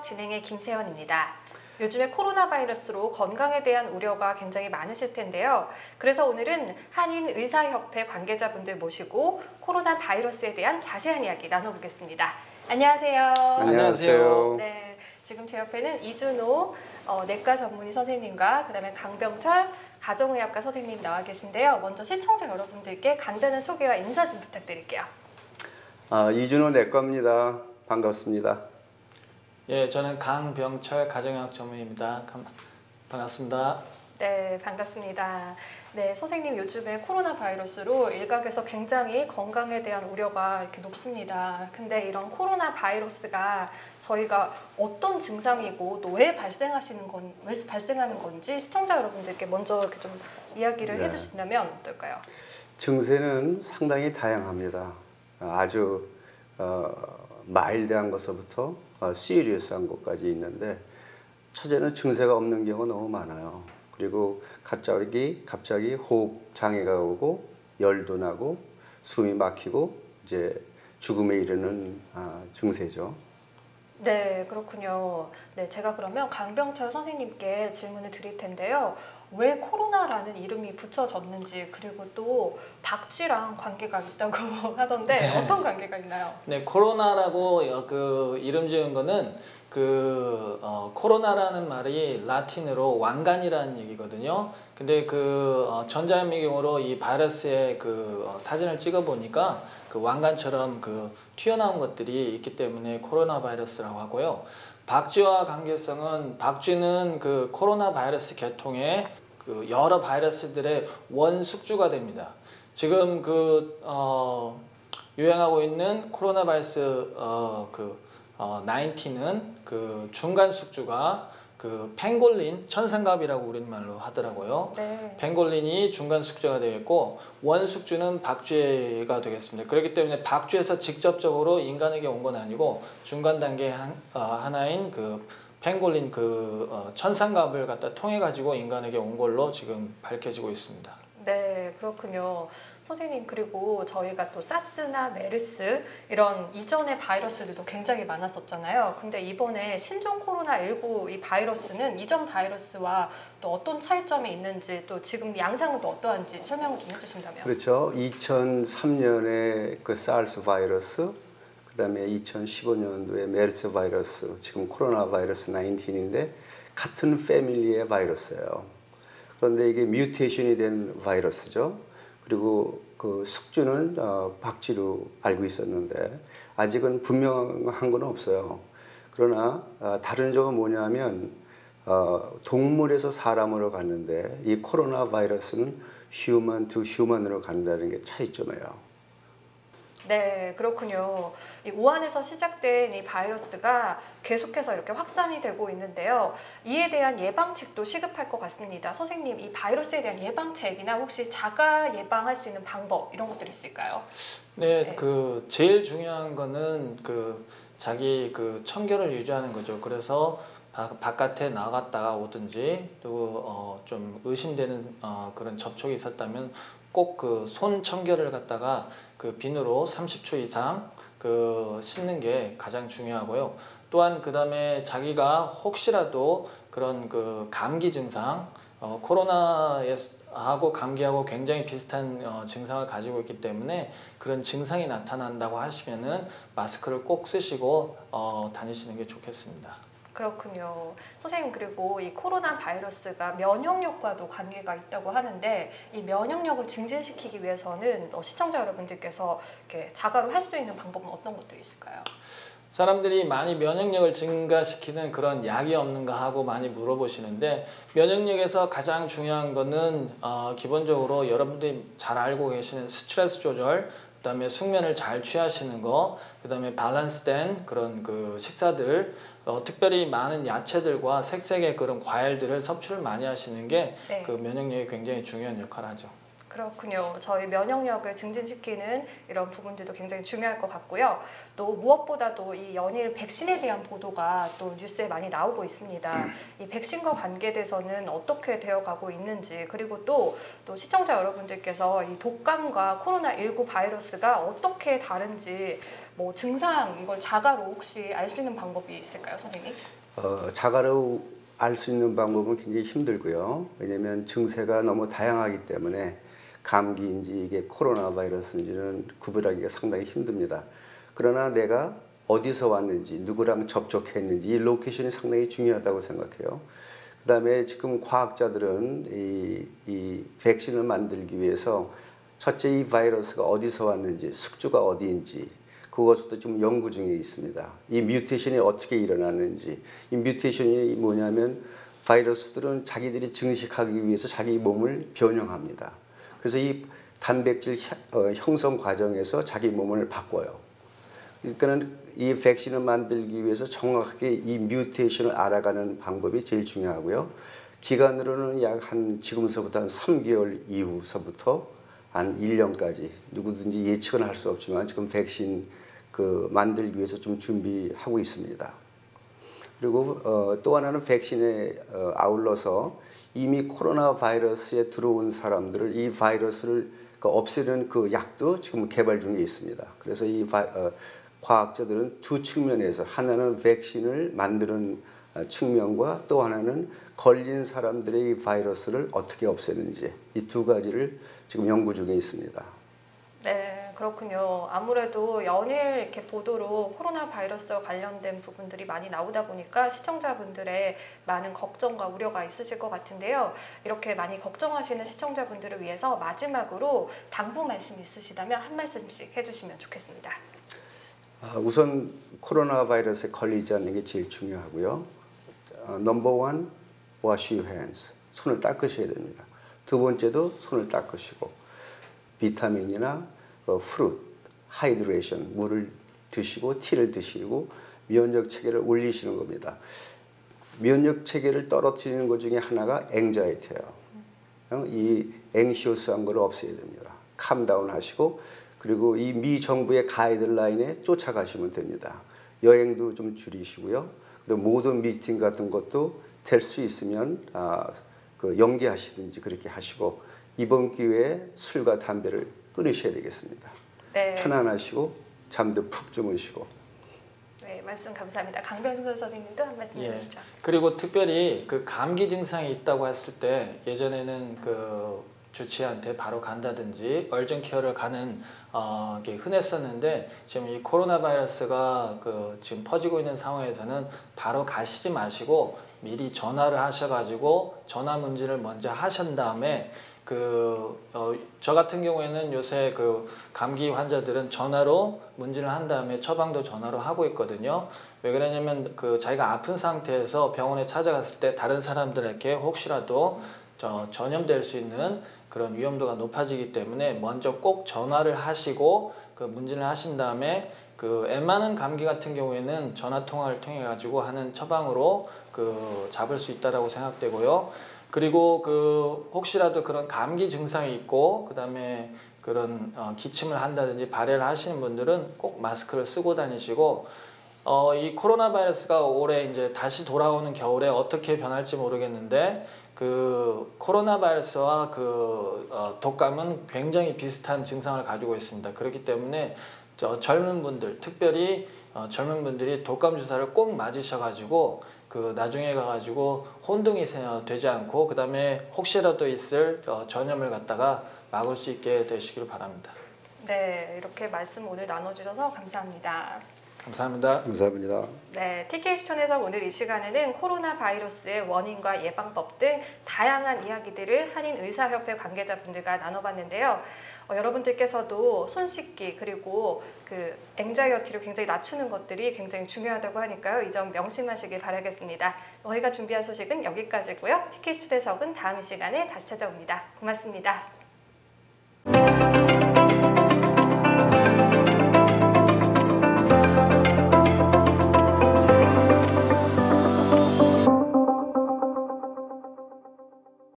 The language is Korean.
진행의 김세연입니다. 요즘에 코로나 바이러스로 건강에 대한 우려가 굉장히 많으실 텐데요. 그래서 오늘은 한인의사협회 관계자분들 모시고 코로나 바이러스에 대한 자세한 이야기 나눠보겠습니다. 안녕하세요. 안녕하세요. 네, 지금 제 옆에는 이준호 내과 전문의 선생님과 그다음에 강병철 가정의학과 선생님 나와 계신데요. 먼저 시청자 여러분들께 간단한 소개와 인사 좀 부탁드릴게요. 이준호 내과입니다. 반갑습니다. 예, 저는 강병철 가정의학 전문의입니다. 반갑습니다. 네, 반갑습니다. 네, 선생님 요즘에 코로나 바이러스로 일각에서 굉장히 건강에 대한 우려가 이렇게 높습니다. 근데 이런 코로나 바이러스가 저희가 어떤 증상이고 또 왜 발생하는 건지 시청자 여러분들께 먼저 이렇게 좀 이야기를 해주신다면 어떨까요? 증세는 상당히 다양합니다. 아주 마일드한 것부터 시리어스한 것까지 있는데 첫째는 증세가 없는 경우가 너무 많아요. 그리고 갑자기 호흡 장애가 오고 열도 나고 숨이 막히고 이제 죽음에 이르는 증세죠. 네, 그렇군요. 네, 제가 그러면 강병철 선생님께 질문을 드릴 텐데요. 왜 코로나라는 이름이 붙여졌는지, 그리고 또 박쥐랑 관계가 있다고 하던데 네. 어떤 관계가 있나요? 네, 코로나라고 그 이름 지은 거는 코로나라는 말이 라틴어로 왕관이라는 얘기거든요. 근데 전자현미경으로 이 바이러스의 사진을 찍어 보니까 그 왕관처럼 튀어나온 것들이 있기 때문에 코로나 바이러스라고 하고요. 박쥐와 관계성은 박쥐는 코로나 바이러스 계통의 여러 바이러스들의 원숙주가 됩니다. 지금 유행하고 있는 코로나 바이러스 19는 중간 숙주가 펭골린, 천상갑이라고 우리말로 하더라고요. 네. 펭골린이 중간 숙주가 되겠고 원 숙주는 박쥐가 되겠습니다. 그렇기 때문에 박쥐에서 직접적으로 인간에게 온 건 아니고 중간 단계 하나인 펭골린 천상갑을 갖다 통해 가지고 인간에게 온 걸로 지금 밝혀지고 있습니다. 네, 그렇군요. 선생님, 그리고 저희가 또 사스나 메르스 이런 이전의 바이러스들도 굉장히 많았었잖아요. 근데 이번에 신종 코로나19 이 바이러스는 이전 바이러스와 또 어떤 차이점이 있는지, 또 지금 양상은 또 어떠한지 설명을 좀 해주신다면. 그렇죠. 2003년에 사르스 바이러스, 그다음에 2015년도에 메르스 바이러스, 지금 코로나 바이러스 19인데 같은 패밀리의 바이러스예요. 그런데 이게 뮤테이션이 된 바이러스죠. 그리고 숙주는 박쥐로 알고 있었는데 아직은 분명한 건 없어요. 그러나 다른 점은 뭐냐면 동물에서 사람으로 갔는데 이 코로나 바이러스는 휴먼 투 휴먼으로 간다는 게 차이점이에요. 네, 그렇군요. 이 우한에서 시작된 이 바이러스가 계속해서 이렇게 확산이 되고 있는데요. 이에 대한 예방책도 시급할 것 같습니다. 선생님, 이 바이러스에 대한 예방책이나 혹시 자가 예방할 수 있는 방법 이런 것들이 있을까요? 네, 제일 중요한 거는 자기 청결을 유지하는 거죠. 그래서 바깥에 나갔다가 오든지 또 좀 의심되는 그런 접촉이 있었다면 꼭 손 청결을 갖다가 비누로 30초 이상 씻는 게 가장 중요하고요. 또한 그다음에 자기가 혹시라도 그런 감기 증상, 코로나하고 감기하고 굉장히 비슷한 증상을 가지고 있기 때문에 그런 증상이 나타난다고 하시면은 마스크를 꼭 쓰시고 다니시는 게 좋겠습니다. 그렇군요. 선생님, 그리고 이 코로나 바이러스가 면역력과도 관계가 있다고 하는데 이 면역력을 증진시키기 위해서는 시청자 여러분들께서 이렇게 자가로 할 수 있는 방법은 어떤 것들이 있을까요? 사람들이 많이 면역력을 증가시키는 그런 약이 없는가 하고 많이 물어보시는데 면역력에서 가장 중요한 거는 기본적으로 여러분들이 잘 알고 계시는 스트레스 조절, 그다음에 숙면을 잘 취하시는 거, 그다음에 밸런스된 그런 식사들, 특별히 많은 야채들과 색색의 그런 과일들을 섭취를 많이 하시는 게 면역력에 굉장히 중요한 역할을 하죠. 그렇군요. 저희 면역력을 증진시키는 이런 부분들도 굉장히 중요할 것 같고요. 또 무엇보다도 이 연일 백신에 대한 보도가 또 뉴스에 많이 나오고 있습니다. 이 백신과 관계돼서는 어떻게 되어가고 있는지, 그리고 또 시청자 여러분들께서 이 독감과 코로나19 바이러스가 어떻게 다른지 뭐 증상 이걸 자가로 혹시 알 수 있는 방법이 있을까요, 선생님? 자가로 알 수 있는 방법은 굉장히 힘들고요. 왜냐하면 증세가 너무 다양하기 때문에 감기인지 이게 코로나 바이러스인지는 구별하기가 상당히 힘듭니다. 그러나 내가 어디서 왔는지, 누구랑 접촉했는지 이 로케이션이 상당히 중요하다고 생각해요. 그 다음에 지금 과학자들은 이 백신을 만들기 위해서 첫째 이 바이러스가 어디서 왔는지, 숙주가 어디인지 그것도 좀 연구 중에 있습니다. 이 뮤테이션이 어떻게 일어나는지, 이 뮤테이션이 뭐냐면 바이러스들은 자기들이 증식하기 위해서 자기 몸을 변형합니다. 그래서 이 단백질 형성 과정에서 자기 몸을 바꿔요. 그러니까는 이 백신을 만들기 위해서 정확하게 이 뮤테이션을 알아가는 방법이 제일 중요하고요. 기간으로는 약 한 지금서부터 한 3개월 이후서부터 한 1년까지 누구든지 예측은 할 수 없지만 지금 백신 만들기 위해서 좀 준비하고 있습니다. 그리고 또 하나는 백신에 아울러서 이미 코로나 바이러스에 들어온 사람들을 이 바이러스를 없애는 그 약도 지금 개발 중에 있습니다. 그래서 이 과학자들은 두 측면에서 하나는 백신을 만드는 측면과 또 하나는 걸린 사람들의 이 바이러스를 어떻게 없애는지 이 두 가지를 지금 연구 중에 있습니다. 네, 그렇군요. 아무래도 연일 이렇게 보도로 코로나 바이러스와 관련된 부분들이 많이 나오다 보니까 시청자분들의 많은 걱정과 우려가 있으실 것 같은데요. 이렇게 많이 걱정하시는 시청자분들을 위해서 마지막으로 당부 말씀 있으시다면 한 말씀씩 해주시면 좋겠습니다. 우선 코로나 바이러스에 걸리지 않는 게 제일 중요하고요. 넘버 원, wash your hands. 손을 닦으셔야 됩니다. 두 번째도 손을 닦으시고 비타민이나 프루트, 하이드레이션, 물을 드시고 티를 드시고 면역 체계를 올리시는 겁니다. 면역 체계를 떨어뜨리는 것 중에 하나가 앵자이티예요. 이 앵시어스한 걸 없애야 됩니다. 캄다운 하시고 그리고 이 미 정부의 가이드라인에 쫓아가시면 됩니다. 여행도 좀 줄이시고요. 모든 미팅 같은 것도 될 수 있으면 연기하시든지 그렇게 하시고 이번 기회에 술과 담배를 끊으셔야 되겠습니다. 네. 편안하시고 잠도 푹 주무시고. 네, 말씀 감사합니다. 강병준 선생님도 한 말씀 해주시죠. 그리고 특별히 그 감기 증상이 있다고 했을 때 예전에는 그 주치의한테 바로 간다든지 얼전 케어를 가는 게 흔했었는데 지금 이 코로나 바이러스가 지금 퍼지고 있는 상황에서는 바로 가시지 마시고 미리 전화를 하셔가지고 전화 문진을 먼저 하신 다음에 저 같은 경우에는 요새 감기 환자들은 전화로 문진을 한 다음에 처방도 전화로 하고 있거든요. 왜 그러냐면 자기가 아픈 상태에서 병원에 찾아갔을 때 다른 사람들에게 혹시라도 전염될 수 있는 그런 위험도가 높아지기 때문에 먼저 꼭 전화를 하시고 문진을 하신 다음에 웬만한 감기 같은 경우에는 전화 통화를 통해 가지고 하는 처방으로 잡을 수 있다라고 생각되고요. 그리고 혹시라도 그런 감기 증상이 있고 그다음에 그런 기침을 한다든지 발열을 하시는 분들은 꼭 마스크를 쓰고 다니시고 이 코로나 바이러스가 올해 이제 다시 돌아오는 겨울에 어떻게 변할지 모르겠는데 코로나 바이러스와 독감은 굉장히 비슷한 증상을 가지고 있습니다. 그렇기 때문에 젊은 분들, 특별히 젊은 분들이 독감 주사를 꼭 맞으셔가지고 나중에 가가지고 혼동이 되지 않고 그 다음에 혹시라도 있을 전염을 갖다가 막을 수 있게 되시길 바랍니다. 네, 이렇게 말씀 오늘 나눠주셔서 감사합니다. 감사합니다. 감사합니다. 네, TK 시청에서 오늘 이 시간에는 코로나 바이러스의 원인과 예방법 등 다양한 이야기들을 한인의사협회 관계자분들과 나눠봤는데요. 여러분들께서도 손 씻기 그리고 앵자이어티를 굉장히 낮추는 것들이 굉장히 중요하다고 하니까요. 이 점 명심하시길 바라겠습니다. 저희가 준비한 소식은 여기까지고요. TK 초대석은 다음 시간에 다시 찾아옵니다. 고맙습니다.